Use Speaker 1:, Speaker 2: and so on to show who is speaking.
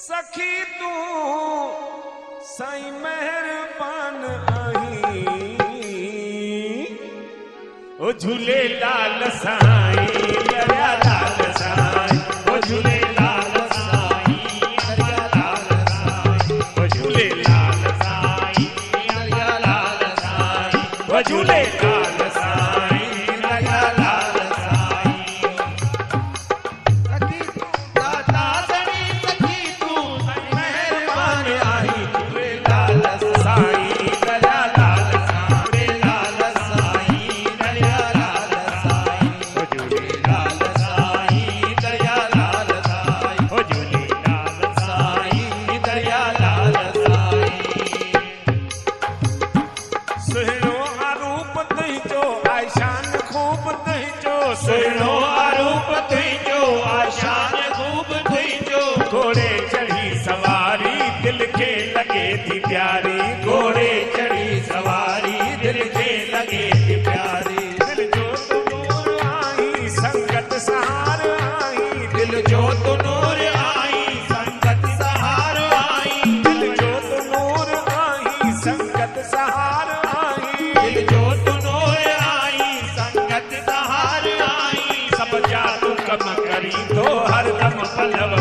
Speaker 1: सखी तू साईं मेहरबान आई ओ झूलेलाल साईं दरिया लाल साईं ओ झूलेलाल साईं दरिया लाल साईं ओ झूलेलाल साईं दरिया लाल साईं ओ झूलेलाल साईं दरिया लाल साईं सखी तू दाता सनी सखी तू साईं मेहरबान आई झूलेलाल साईं दरिया लाल साईं लाल साईं दरिया लाल साईं ओ झूलेलाल साईं दरिया लाल साईं ओ झूलेलाल साईं दरिया लाल साईं सुहिणो आरूप तुंहिंजो आशान खूब तुंहिंजो सुहिणो आरूप तुंहिंजो आशान खूब तुंहिंजो घोड़े चढ़ी सवारी दिल खे लगे थी प्यारी घोड़े चढ़ी सवारी दिल खे लगे थी प्यारी दिल जो तू नूर आई संगत सहार आई दिल जो तू नूर आई संगत सहार आई दिल जो तू नूर आई संगत सहार आई दिल जो तू नूर आई संगत सहार आई सब जादू कम करी तो हर दम पलव